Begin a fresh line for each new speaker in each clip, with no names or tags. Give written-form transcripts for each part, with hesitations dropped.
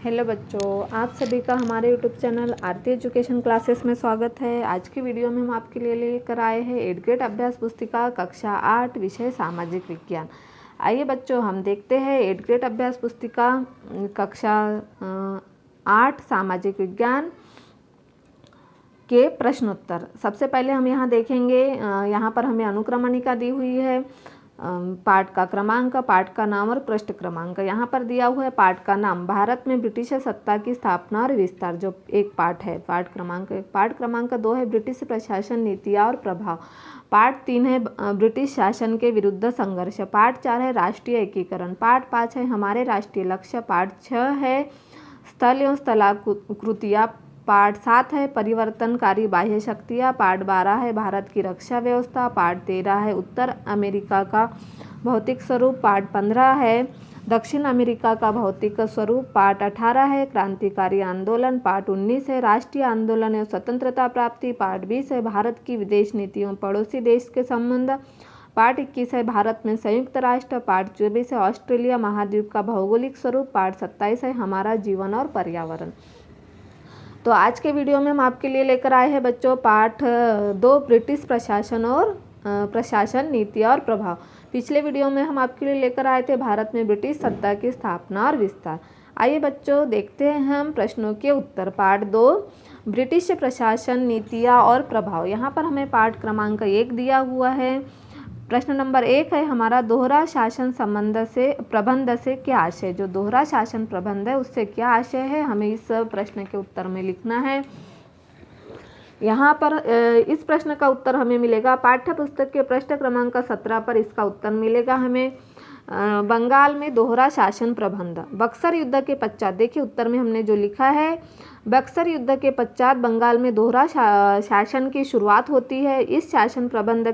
Hello बच्चों, आप सभी का हमारे यूट्यूब चैनल आरती एजुकेशन क्लासेस में स्वागत है। आज की वीडियो में हम आपके लिए लेकर आए हैं 8th ग्रेड अभ्यास पुस्तिका कक्षा 8 विषय सामाजिक विज्ञान। आइए बच्चों, हम देखते हैं 8th ग्रेड अभ्यास पुस्तिका कक्षा 8 सामाजिक विज्ञान के प्रश्नोत्तर। सबसे पहले हम यहाँ देखेंगे, यहाँ पर हमें अनुक्रमणिका दी हुई है, पाठ का क्रमांक, पाठ का नाम और पृष्ठ क्रमांक। यहाँ पर दिया हुआ है पाठ का नाम भारत में ब्रिटिश सत्ता की स्थापना और विस्तार, जो एक पाठ है। पाठ क्रमांक 2 है ब्रिटिश प्रशासन नीतियाँ और प्रभाव। पाठ 3 है ब्रिटिश शासन के विरुद्ध संघर्ष। पाठ 4 है राष्ट्रीय एकीकरण। पाठ 5 है हमारे राष्ट्रीय लक्ष्य। पाठ 6 है स्थल एवं स्थलाकृतियाँ। पाठ 7 है परिवर्तनकारी बाह्य शक्तियाँ। पाठ 12 है भारत की रक्षा व्यवस्था। पाठ 13 है उत्तर अमेरिका का भौतिक स्वरूप। पाठ 15 है दक्षिण अमेरिका का भौतिक स्वरूप। पाठ 18 है क्रांतिकारी आंदोलन। पाठ 19 है राष्ट्रीय आंदोलन एवं स्वतंत्रता प्राप्ति। पाठ 20 है भारत की विदेश नीति एवं पड़ोसी देश के संबंध। पाठ 21 है भारत में संयुक्त राष्ट्र। पाठ 24 है ऑस्ट्रेलिया महाद्वीप का भौगोलिक स्वरूप। पाठ 27 है हमारा जीवन और पर्यावरण। तो आज के वीडियो में हम आपके लिए लेकर आए हैं बच्चों पाठ 2 ब्रिटिश प्रशासन और प्रशासन नीति और प्रभाव। पिछले वीडियो में हम आपके लिए लेकर आए थे भारत में ब्रिटिश सत्ता की स्थापना और विस्तार। आइए बच्चों, देखते हैं हम प्रश्नों के उत्तर। पाठ 2 ब्रिटिश प्रशासन नीतियाँ और प्रभाव। यहाँ पर हमें पाठ क्रमांक 1 दिया हुआ है। प्रश्न नंबर 1 है हमारा दोहरा शासन प्रबंध से क्या आशय। जो दोहरा शासन प्रबंध है उससे क्या आशय है, हमें इस प्रश्न के उत्तर में लिखना है। यहाँ पर इस प्रश्न का उत्तर हमें मिलेगा पाठ्य पुस्तक के पृष्ठ क्रमांक 17 पर इसका उत्तर मिलेगा हमें। बंगाल में दोहरा शासन प्रबंध। बक्सर युद्ध के पश्चात, देखिए उत्तर में हमने जो लिखा है, बक्सर युद्ध के पश्चात बंगाल में दोहरा शासन की शुरुआत होती है। इस शासन प्रबंध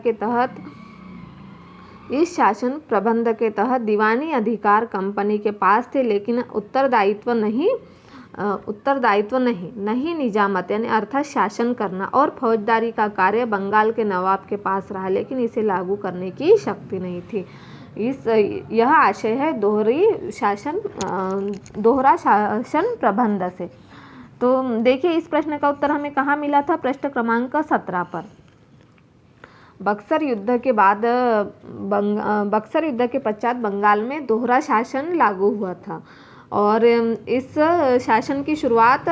के तहत दीवानी अधिकार कंपनी के पास थे, लेकिन उत्तरदायित्व नहीं निजामत यानी अर्थात शासन करना और फौजदारी का कार्य बंगाल के नवाब के पास रहा, लेकिन इसे लागू करने की शक्ति नहीं थी। यह आशय है दोहरा शासन प्रबंध से। तो देखिए इस प्रश्न का उत्तर हमें कहाँ मिला था, पृष्ठ क्रमांक 17 पर। बक्सर युद्ध के पश्चात बंगाल में दोहरा शासन लागू हुआ था और इस शासन की शुरुआत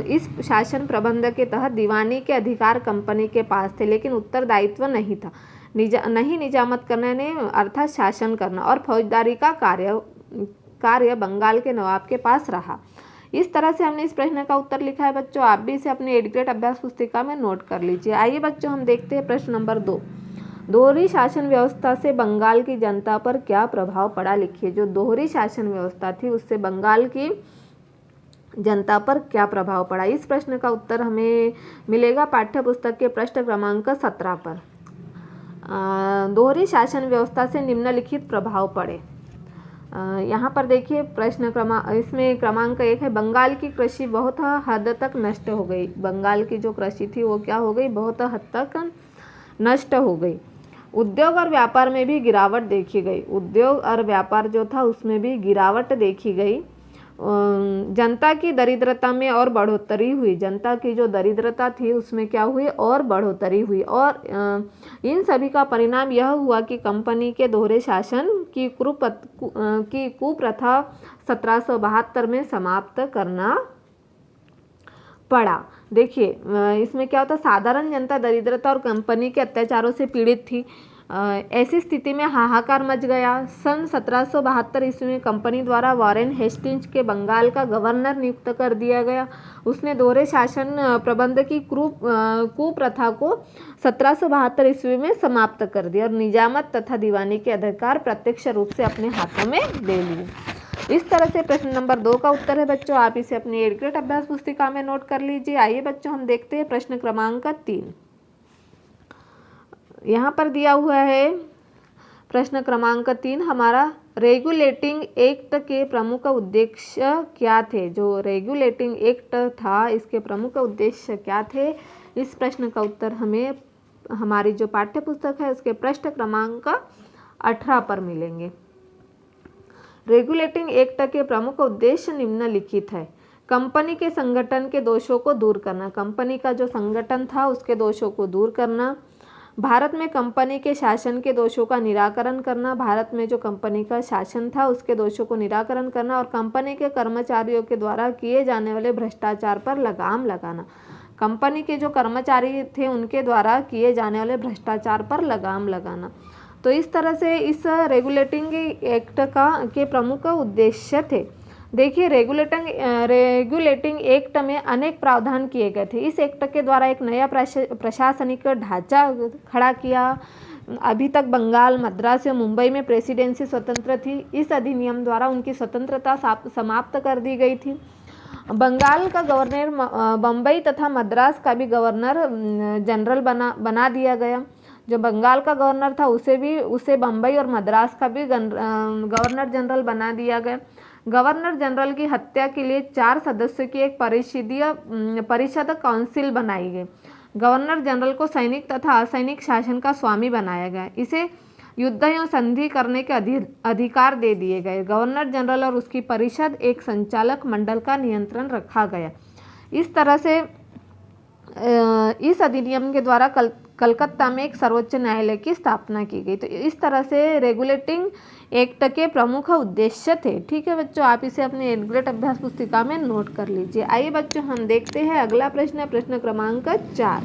इस शासन प्रबंध के तहत दीवानी के अधिकार कंपनी के पास थे, लेकिन उत्तरदायित्व नहीं था। निजामत करने ने अर्थात शासन करना और फौजदारी का कार्य बंगाल के नवाब के पास रहा। इस तरह से हमने इस प्रश्न का उत्तर लिखा है बच्चों। आप भी इसे अपने 8th ग्रेड अभ्यास पुस्तिका में नोट कर लीजिए। आइए बच्चों, हम देखते हैं प्रश्न नंबर 2। दोहरी शासन व्यवस्था से बंगाल की जनता पर क्या प्रभाव पड़ा, लिखिए। जो दोहरी शासन व्यवस्था थी उससे बंगाल की जनता पर क्या प्रभाव पड़ा। इस प्रश्न का उत्तर हमें मिलेगा पाठ्य पुस्तक के पृष्ठ क्रमांक 17 पर। दोहरी शासन व्यवस्था से निम्नलिखित प्रभाव पड़े। यहाँ पर देखिए इसमें क्रमांक 1 है बंगाल की कृषि बहुत हद तक नष्ट हो गई। बंगाल की जो कृषि थी वो क्या हो गई, बहुत हद तक नष्ट हो गई। उद्योग और व्यापार में भी गिरावट देखी गई। उद्योग और व्यापार जो था उसमें भी गिरावट देखी गई। जनता की दरिद्रता में और बढ़ोतरी हुई। जनता की जो दरिद्रता थी उसमें क्या हुई, और बढ़ोतरी हुई। और इन सभी का परिणाम यह हुआ कि कंपनी के दोहरे शासन की कुप्रथा 1772 में समाप्त करना पड़ा। देखिए इसमें क्या होता, साधारण जनता दरिद्रता और कंपनी के अत्याचारों से पीड़ित थी। ऐसी स्थिति में हाहाकार मच गया। सन 1772 ईस्वी में कंपनी द्वारा वॉरेन हेस्टिंग्स के बंगाल का गवर्नर नियुक्त कर दिया गया। उसने दोहरे शासन प्रबंध की कुप्रथा को 1772 ईस्वी में समाप्त कर दिया और निजामत तथा दीवानी के अधिकार प्रत्यक्ष रूप से अपने हाथों में ले लिए। इस तरह से प्रश्न नंबर 2 का उत्तर है बच्चों। आप इसे अपनी 8th ग्रेड अभ्यास पुस्तिका में नोट कर लीजिए। आइए बच्चों, हम देखते हैं प्रश्न क्रमांक 3। यहाँ पर दिया हुआ है प्रश्न क्रमांक 3 हमारा, रेगुलेटिंग एक्ट के प्रमुख उद्देश्य क्या थे। जो रेगुलेटिंग एक्ट था इसके प्रमुख उद्देश्य क्या थे। इस प्रश्न का उत्तर हमें हमारी जो पाठ्य पुस्तक है उसके पृष्ठ क्रमांक 18 पर मिलेंगे। रेगुलेटिंग एक्ट के प्रमुख उद्देश्य निम्नलिखित है। कंपनी के संगठन के दोषों को दूर करना, कंपनी का जो संगठन था उसके दोषों को दूर करना। भारत में कंपनी के शासन के दोषों का निराकरण करना, भारत में जो कंपनी का शासन था उसके दोषों को निराकरण करना और कंपनी के कर्मचारियों के द्वारा किए जाने वाले भ्रष्टाचार पर लगाम लगाना। कंपनी के जो कर्मचारी थे उनके द्वारा किए जाने वाले भ्रष्टाचार पर लगाम लगाना। तो इस तरह से इस रेगुलेटिंग एक्ट के प्रमुख उद्देश्य थे। देखिए, रेगुलेटिंग एक्ट में अनेक प्रावधान किए गए थे। इस एक्ट के द्वारा एक नया प्रशासनिक ढांचा खड़ा किया। अभी तक बंगाल, मद्रास और मुंबई में प्रेसिडेंसी स्वतंत्र थी। इस अधिनियम द्वारा उनकी स्वतंत्रता समाप्त कर दी गई थी। बंगाल का गवर्नर बम्बई तथा मद्रास का भी गवर्नर जनरल बना दिया गया। जो बंगाल का गवर्नर था उसे बम्बई और मद्रास का भी गवर्नर जनरल बना दिया गया। गवर्नर जनरल की हत्या के लिए 4 सदस्यों की एक परिषद काउंसिल बनाई गई। गवर्नर जनरल को सैनिक तथा असैनिक शासन का स्वामी बनाया गया। इसे युद्ध एवं संधि करने के अधिकार दे दिए गए। गवर्नर जनरल और उसकी परिषद एक संचालक मंडल का नियंत्रण रखा गया। इस तरह से इस अधिनियम के द्वारा कलकत्ता में एक सर्वोच्च न्यायालय की स्थापना की गई। तो इस तरह से रेगुलेटिंग एक्ट के प्रमुख उद्देश्य थे। ठीक है बच्चों, आप इसे अपने एडग्रेड अभ्यास पुस्तिका में नोट कर लीजिए। आइए बच्चों, हम देखते हैं अगला प्रश्न, प्रश्न क्रमांक 4।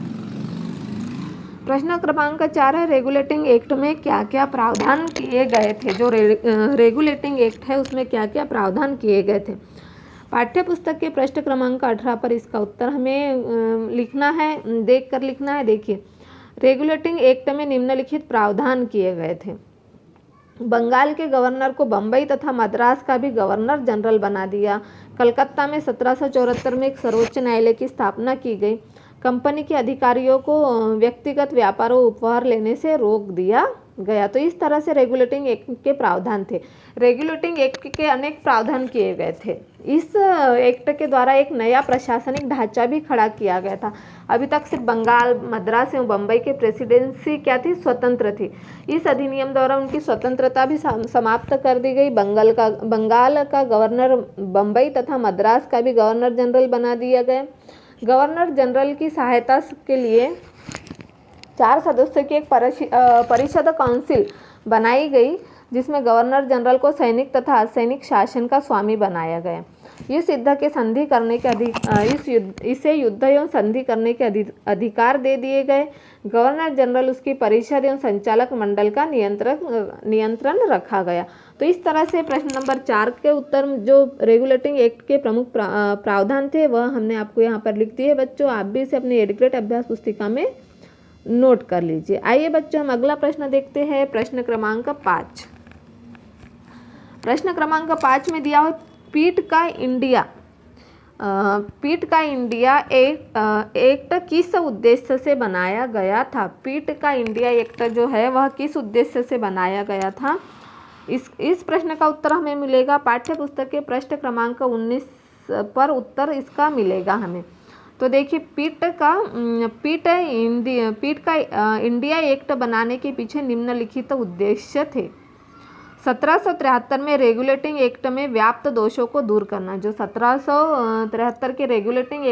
प्रश्न क्रमांक 4 है, रेगुलेटिंग एक्ट में क्या क्या प्रावधान किए गए थे। जो रेगुलेटिंग एक्ट है उसमें क्या क्या प्रावधान किए गए थे। पाठ्य पुस्तक के पृष्ठ क्रमांक 18 पर इसका उत्तर हमें लिखना है, देख कर लिखना है। देखिए, रेगुलेटिंग एक्ट में निम्नलिखित प्रावधान किए गए थे। बंगाल के गवर्नर को बम्बई तथा मद्रास का भी गवर्नर जनरल बना दिया। कलकत्ता में 1774 में एक सर्वोच्च न्यायालय की स्थापना की गई। कंपनी के अधिकारियों को व्यक्तिगत व्यापारों उपहार लेने से रोक दिया गया। तो इस तरह से रेगुलेटिंग एक्ट के प्रावधान थे। रेगुलेटिंग एक्ट के अनेक प्रावधान किए गए थे। इस एक्ट के द्वारा एक नया प्रशासनिक ढांचा भी खड़ा किया गया था। अभी तक सिर्फ बंगाल, मद्रास एवं बम्बई की प्रेसिडेंसी क्या थी, स्वतंत्र थी। इस अधिनियम द्वारा उनकी स्वतंत्रता भी समाप्त कर दी गई। बंगाल का गवर्नर बम्बई तथा मद्रास का भी गवर्नर जनरल बना दिया गया। गवर्नर जनरल की सहायता के लिए 4 सदस्यों की एक परिषद काउंसिल बनाई गई, जिसमें गवर्नर जनरल को सैनिक तथा असैनिक शासन का स्वामी बनाया गया। इस युद्ध के संधि करने के इसे युद्ध एवं संधि करने के अधिकार दे दिए गए। गवर्नर जनरल, उसकी परिषद एवं संचालक मंडल का नियंत्रण रखा गया। तो इस तरह से प्रश्न नंबर 4 के उत्तर जो रेगुलेटिंग एक्ट के प्रमुख प्रावधान थे वह हमने आपको यहाँ पर लिख दिए। बच्चों, आप भी इसे अपनी एडग्रेड अभ्यास पुस्तिका में नोट कर लीजिए। आइए बच्चों, हम अगला प्रश्न देखते हैं, प्रश्न क्रमांक 5। प्रश्न क्रमांक 5 में दिया हो, पीट का इंडिया एक्ट किस उद्देश्य से बनाया गया था। पीट का इंडिया एक्ट जो है वह किस उद्देश्य से बनाया गया था। इस प्रश्न का उत्तर हमें मिलेगा पाठ्य पुस्तक के पृष्ठ क्रमांक 19 पर उत्तर इसका मिलेगा हमें। तो देखिए, पीट का इंडिया एक्ट बनाने के पीछे निम्नलिखित उद्देश्य थे। 1773 में रेगुलेटिंग एक्ट में व्याप्त दोषों को दूर करना। जो 1773 के रेगुलेटिंग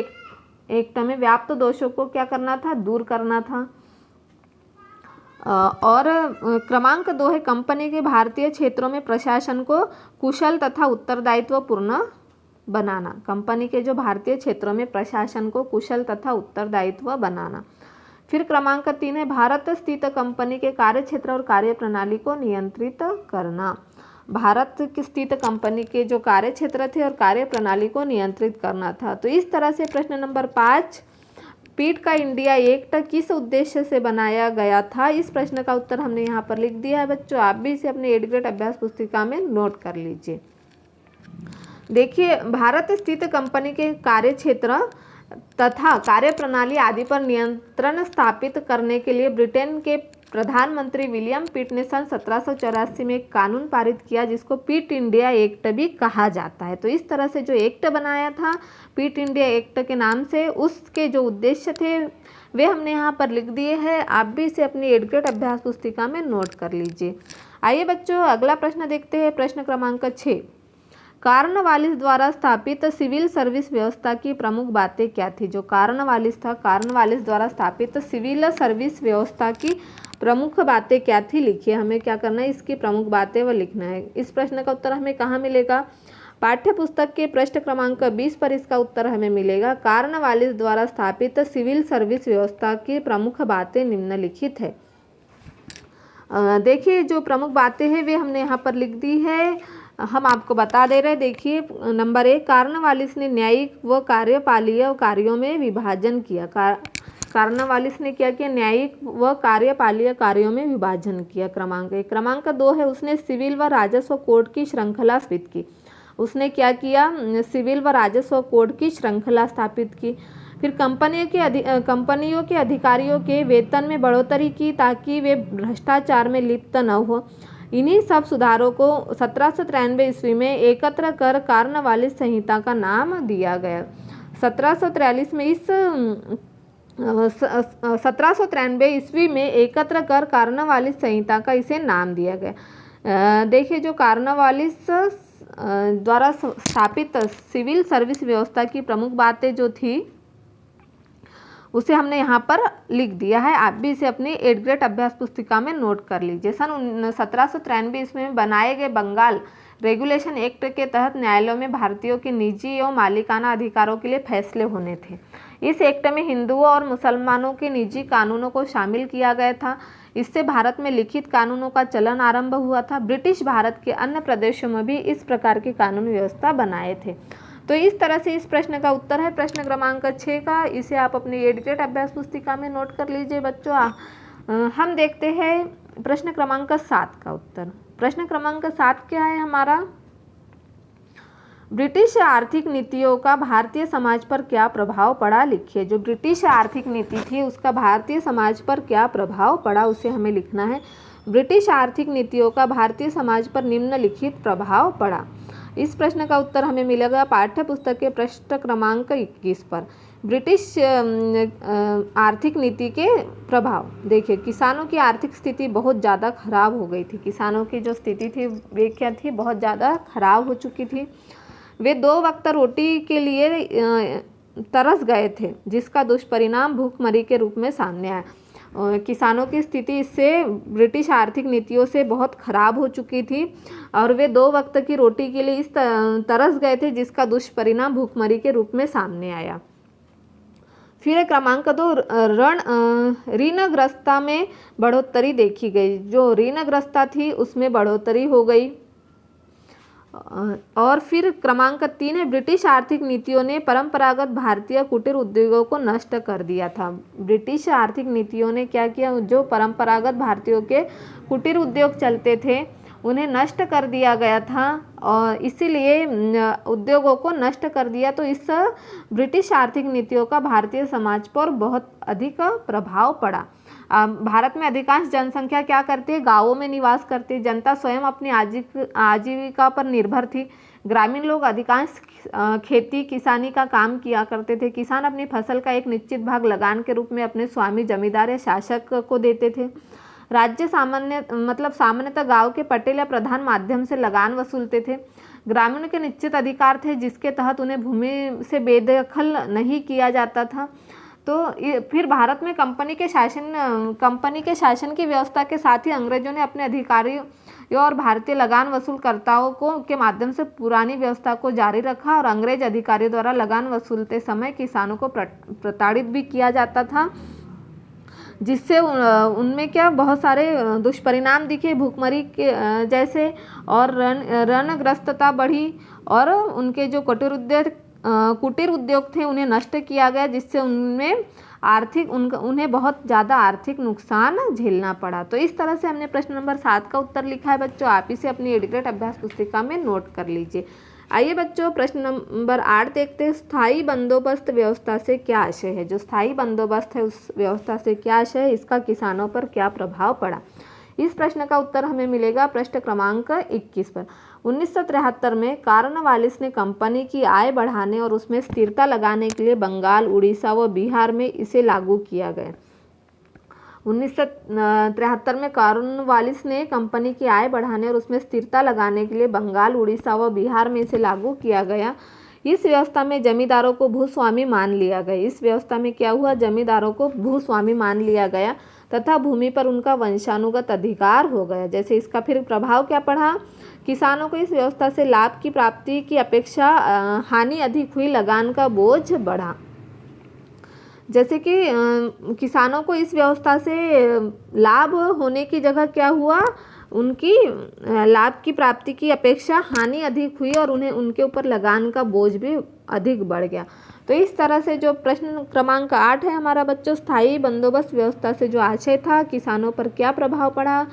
एक्ट में व्याप्त दोषों को क्या करना था, दूर करना था। और क्रमांक 2 है, कंपनी के भारतीय क्षेत्रों में प्रशासन को कुशल तथा उत्तरदायित्वपूर्ण बनाना। कंपनी के जो भारतीय क्षेत्रों में प्रशासन को कुशल तथा उत्तरदायित्व बनाना। फिर क्रमांक 3 है, भारत स्थित कंपनी के कार्यक्षेत्र और कार्यप्रणाली को नियंत्रित करना। भारत स्थित कंपनी के जो कार्यक्षेत्र थे और कार्यप्रणाली को नियंत्रित करना था। तो इस तरह से प्रश्न नंबर 5, पीट का इंडिया एक्ट किस उद्देश्य से बनाया गया था, इस प्रश्न का उत्तर हमने यहाँ पर लिख दिया है। बच्चों, आप भी इसे अपनी एडग्रेड अभ्यास पुस्तिका में नोट कर लीजिए। देखिए, भारत स्थित कंपनी के कार्यक्षेत्र तथा कार्यप्रणाली आदि पर नियंत्रण स्थापित करने के लिए ब्रिटेन के प्रधानमंत्री विलियम पिट ने सन 1784 में एक कानून पारित किया, जिसको पीट इंडिया एक्ट भी कहा जाता है। तो इस तरह से जो एक्ट बनाया था पीट इंडिया एक्ट के नाम से, उसके जो उद्देश्य थे वे हमने यहाँ पर लिख दिए हैं। आप भी इसे अपनी एडग्रेड अभ्यास पुस्तिका में नोट कर लीजिए। आइए बच्चों अगला प्रश्न देखते हैं, प्रश्न क्रमांक 6। कॉर्नवालिस द्वारा स्थापित सिविल सर्विस व्यवस्था की प्रमुख बातें क्या थी? जो कॉर्नवालिस था, कॉर्नवालिस द्वारा स्थापित सिविल सर्विस व्यवस्था की प्रमुख बातें क्या थी? लिखिए, हमें क्या करना है, इसकी प्रमुख बातें वो लिखना है। इस प्रश्न का उत्तर हमें कहाँ मिलेगा? पाठ्य पुस्तक के पृष्ठ क्रमांक 20 पर इसका उत्तर हमें मिलेगा। कॉर्नवालिस द्वारा स्थापित सिविल सर्विस व्यवस्था की प्रमुख बातें निम्नलिखित है। देखिए जो प्रमुख बातें हैं वे हमने यहाँ पर लिख दी है, हम आपको बता दे रहे हैं। देखिए नंबर 1, कॉर्नवालिस ने न्यायिक व कार्यपालीय कार्यों में विभाजन किया। कॉर्नवालिस ने क्या किया? न्यायिक व कार्यपालीय कार्यों में विभाजन किया, क्रमांक 1। क्रमांक 2 है, उसने सिविल व राजस्व कोड की श्रृंखला स्थापित की। उसने क्या किया? सिविल व राजस्व कोड की श्रृंखला स्थापित की। फिर कंपनियों के अधिकारियों के वेतन में बढ़ोतरी की ताकि वे भ्रष्टाचार में लिप्त न हो। इन्हीं सब सुधारों को 1793 ईस्वी में एकत्र कर कॉर्नवालिस संहिता का नाम दिया गया। 1743 में 1793 ईस्वी में एकत्र कर कॉर्नवालिस संहिता का इसे नाम दिया गया। देखिए जो कॉर्नवालिस द्वारा स्थापित सिविल सर्विस व्यवस्था की प्रमुख बातें जो थी उसे हमने यहाँ पर लिख दिया है। आप भी इसे अपनी 8th ग्रेड अभ्यास पुस्तिका में नोट कर लीजिए। सन 1793 ईस्वी में बनाए गए बंगाल रेगुलेशन एक्ट के तहत न्यायालयों में भारतीयों के निजी एवं मालिकाना अधिकारों के लिए फैसले होने थे। इस एक्ट में हिंदुओं और मुसलमानों के निजी कानूनों को शामिल किया गया था। इससे भारत में लिखित कानूनों का चलन आरंभ हुआ था। ब्रिटिश भारत के अन्य प्रदेशों में भी इस प्रकार की कानून व्यवस्था बनाए थे। तो इस तरह से इस प्रश्न का उत्तर है प्रश्न क्रमांक 6 का। इसे आप अपनी 8th ग्रेड अभ्यास पुस्तिका में नोट कर लीजिए बच्चों। हम देखते हैं प्रश्न क्रमांक 7 का उत्तर। प्रश्न क्रमांक 7 क्या है हमारा? ब्रिटिश आर्थिक नीतियों का भारतीय समाज पर क्या प्रभाव पड़ा? लिखिए, जो ब्रिटिश आर्थिक नीति थी उसका भारतीय समाज पर क्या प्रभाव पड़ा उसे हमें लिखना है। ब्रिटिश आर्थिक नीतियों का भारतीय समाज पर निम्नलिखित प्रभाव पड़ा। इस प्रश्न का उत्तर हमें मिलेगा पाठ्य पुस्तक के पृष्ठ क्रमांक 21 पर। ब्रिटिश आर्थिक नीति के प्रभाव। देखिए किसानों की आर्थिक स्थिति बहुत ज़्यादा खराब हो गई थी। किसानों की जो स्थिति थी वे क्या थी? बहुत ज़्यादा खराब हो चुकी थी। वे 2 वक्त रोटी के लिए तरस गए थे, जिसका दुष्परिणाम भूखमरी के रूप में सामने आया। किसानों की स्थिति इससे ब्रिटिश आर्थिक नीतियों से बहुत खराब हो चुकी थी और वे 2 वक्त की रोटी के लिए इस तरस गए थे, जिसका दुष्परिणाम भूखमरी के रूप में सामने आया। फिर क्रमांक 2, ऋणग्रस्तता में बढ़ोतरी देखी गई। जो ऋणग्रस्तता थी उसमें बढ़ोतरी हो गई। और फिर क्रमांक 3 है, ब्रिटिश आर्थिक नीतियों ने परंपरागत भारतीय कुटीर उद्योगों को नष्ट कर दिया था। ब्रिटिश आर्थिक नीतियों ने क्या किया? जो परंपरागत भारतीयों के कुटीर उद्योग चलते थे उन्हें नष्ट कर दिया गया था और इसीलिए उद्योगों को नष्ट कर दिया। तो इस ब्रिटिश आर्थिक नीतियों का भारतीय समाज पर बहुत अधिक प्रभाव पड़ा। भारत में अधिकांश जनसंख्या क्या करती है? गांवों में निवास करती है। जनता स्वयं अपनी आजीविका पर निर्भर थी। ग्रामीण लोग अधिकांश खेती किसानी का काम किया करते थे। किसान अपनी फसल का एक निश्चित भाग लगान के रूप में अपने स्वामी जमींदार या शासक को देते थे। राज्य सामान्यतः गांव के पटेल या प्रधान माध्यम से लगान वसूलते थे। ग्रामीणों के निश्चित अधिकार थे जिसके तहत उन्हें भूमि से बेदखल नहीं किया जाता था। तो फिर भारत में कंपनी के शासन की व्यवस्था के साथ ही अंग्रेजों ने अपने अधिकारियों और भारतीय लगान वसूलकर्ताओं के माध्यम से पुरानी व्यवस्था को जारी रखा और अंग्रेज अधिकारियों द्वारा लगान वसूलते समय किसानों को प्रताड़ित भी किया जाता था, जिससे उनमें क्या बहुत सारे दुष्परिणाम दिखे भूखमरी के जैसे, और ऋणग्रस्तता बढ़ी और उनके जो कुटीर उद्योग थे उन्हें नष्ट किया गया, जिससे उन्हें बहुत ज़्यादा आर्थिक नुकसान झेलना पड़ा। तो इस तरह से हमने प्रश्न नंबर 7 का उत्तर लिखा है बच्चों। आप इसे अपनी 8th ग्रेड अभ्यास पुस्तिका में नोट कर लीजिए। आइए बच्चों प्रश्न नंबर 8 देखते हैं। स्थायी बंदोबस्त व्यवस्था से क्या आशय है? जो स्थायी बंदोबस्त है उस व्यवस्था से क्या आशय है? इसका किसानों पर क्या प्रभाव पड़ा? इस प्रश्न का उत्तर हमें मिलेगा पृष्ठ क्रमांक 21 पर। 1973 में कॉर्नवालिस ने कंपनी की आय बढ़ाने और उसमें स्थिरता लगाने के लिए बंगाल, उड़ीसा व बिहार में इसे लागू किया गया। 1973 में कॉर्नवालिस ने कंपनी की आय बढ़ाने और उसमें स्थिरता लगाने के लिए बंगाल, उड़ीसा व बिहार में इसे लागू किया गया। इस व्यवस्था में जमींदारों को भूस्वामी मान लिया गया। इस व्यवस्था में क्या हुआ, जमींदारों को भूस्वामी मान लिया गया तथा भूमि पर उनका वंशानुगत अधिकार हो गया। जैसे इसका फिर प्रभाव क्या पड़ा, किसानों को इस व्यवस्था से लाभ की प्राप्ति की अपेक्षा हानि अधिक हुई, लगान का बोझ बढ़ा। जैसे कि किसानों को इस व्यवस्था से लाभ होने की जगह क्या हुआ, उनकी लाभ की प्राप्ति की अपेक्षा हानि अधिक हुई और उन्हें उनके ऊपर लगान का बोझ भी अधिक बढ़ गया। तो इस तरह से जो प्रश्न क्रमांक 8 है हमारा बच्चों, स्थायी बंदोबस्त व्यवस्था से जो आशय था किसानों पर क्या प्रभाव पड़ा,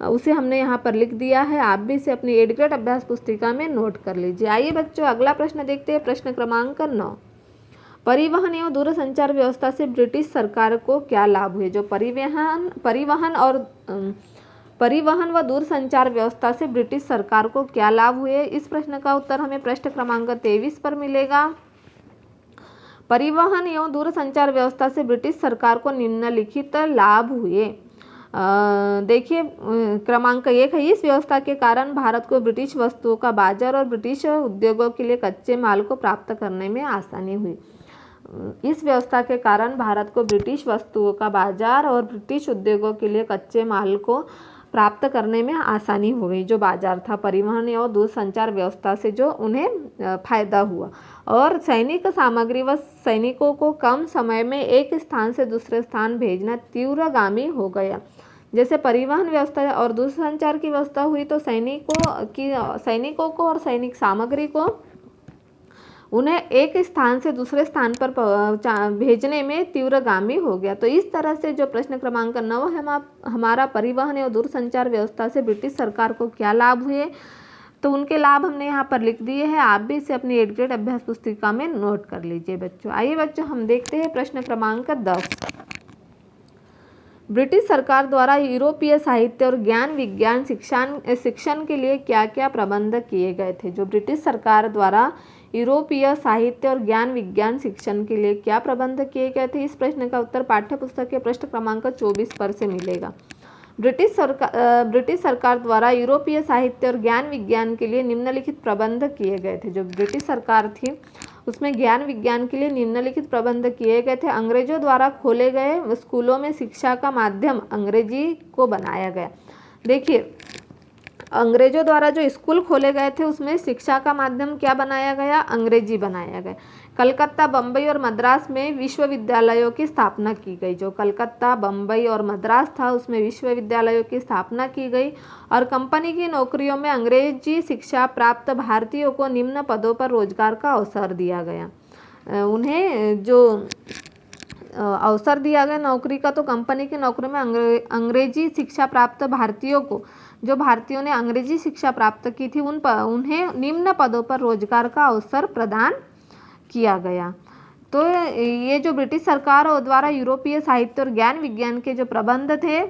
उसे हमने यहाँ पर लिख दिया है। आप भी इसे अपनी 8th ग्रेड अभ्यास पुस्तिका में नोट कर लीजिए। आइए बच्चों अगला प्रश्न देखते हैं, प्रश्न क्रमांक 9। परिवहन एवं दूरसंचार व्यवस्था से ब्रिटिश सरकार को क्या लाभ हुए। जो परिवहन व दूरसंचार व्यवस्था से ब्रिटिश सरकार को क्या लाभ हुए, इस प्रश्न का उत्तर हमें प्रश्न क्रमांक 23 पर मिलेगा। परिवहन एवं दूरसंचार व्यवस्था से ब्रिटिश सरकार को निम्नलिखित लाभ हुए। देखिए क्रमांक 1 है, इस व्यवस्था के कारण भारत को ब्रिटिश वस्तुओं का बाजार और ब्रिटिश उद्योगों के लिए कच्चे माल को प्राप्त करने में आसानी हुई। इस व्यवस्था के कारण भारत को ब्रिटिश वस्तुओं का बाजार और ब्रिटिश उद्योगों के लिए कच्चे माल को प्राप्त करने में आसानी हो गई। जो बाजार था परिवहन और दूरसंचार व्यवस्था से जो उन्हें फायदा हुआ, और सैनिक सामग्री व सैनिकों को कम समय में एक स्थान से दूसरे स्थान भेजना तीव्रगामी हो गया। जैसे परिवहन व्यवस्था और दूरसंचार की व्यवस्था हुई तो सैनिकों को और सैनिक सामग्री को उन्हें एक स्थान से दूसरे स्थान पर भेजने में तीव्रगामी हो गया। तो इस तरह से जो प्रश्न क्रमांक 9 है हमारा, परिवहन और दूरसंचार व्यवस्था से ब्रिटिश सरकार को क्या लाभ हुए, तो उनके लाभ हमने यहाँ पर लिख दिए हैं। आप भी इसे अपनी 8th ग्रेड अभ्यास पुस्तिका में नोट कर लीजिए बच्चों। आइए बच्चों हम देखते हैं प्रश्न क्रमांक 10। ब्रिटिश सरकार द्वारा यूरोपीय साहित्य और ज्ञान विज्ञान शिक्षण के लिए क्या क्या प्रबंध किए गए थे। जो ब्रिटिश सरकार द्वारा यूरोपीय साहित्य और ज्ञान विज्ञान शिक्षण के लिए क्या प्रबंध किए गए थे, इस प्रश्न का उत्तर पाठ्य पुस्तक के प्रश्न क्रमांक 24 पर से मिलेगा। ब्रिटिश सरकार द्वारा यूरोपीय साहित्य और ज्ञान विज्ञान के लिए निम्नलिखित प्रबंध किए गए थे। जो ब्रिटिश सरकार थी उसमें ज्ञान विज्ञान के लिए निम्नलिखित प्रबंध किए गए थे। अंग्रेजों द्वारा खोले गए स्कूलों में शिक्षा का माध्यम अंग्रेजी को बनाया गया। देखिए अंग्रेजों द्वारा जो स्कूल खोले गए थे उसमें शिक्षा का माध्यम क्या बनाया गया, अंग्रेजी बनाया गया। कलकत्ता, बम्बई और मद्रास में विश्वविद्यालयों की स्थापना की गई। जो कलकत्ता, बम्बई और मद्रास था उसमें विश्वविद्यालयों की स्थापना की गई और कंपनी की नौकरियों में अंग्रेजी शिक्षा प्राप्त भारतीयों को निम्न पदों पर रोजगार का अवसर दिया गया। उन्हें जो अवसर दिया गया नौकरी का, तो कंपनी की नौकरी में अंग्रेजी शिक्षा प्राप्त भारतीयों को, जो भारतीयों ने अंग्रेजी शिक्षा प्राप्त की थी उन्हें निम्न पदों पर रोजगार का अवसर प्रदान किया गया। तो ये जो ब्रिटिश सरकार द्वारा यूरोपीय साहित्य और ज्ञान विज्ञान के जो प्रबंध थे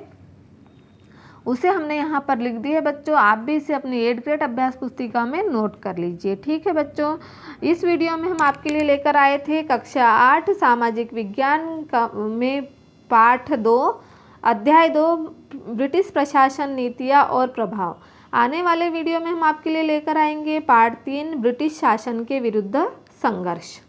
उसे हमने यहाँ पर लिख दिए बच्चों। आप भी इसे अपनी 8th ग्रेड अभ्यास पुस्तिका में नोट कर लीजिए। ठीक है बच्चों, इस वीडियो में हम आपके लिए लेकर आए थे कक्षा 8 सामाजिक विज्ञान में पाठ 2 अध्याय 2 ब्रिटिश प्रशासन नीतियाँ और प्रभाव। आने वाले वीडियो में हम आपके लिए लेकर आएंगे पार्ट 3 ब्रिटिश शासन के विरुद्ध संघर्ष।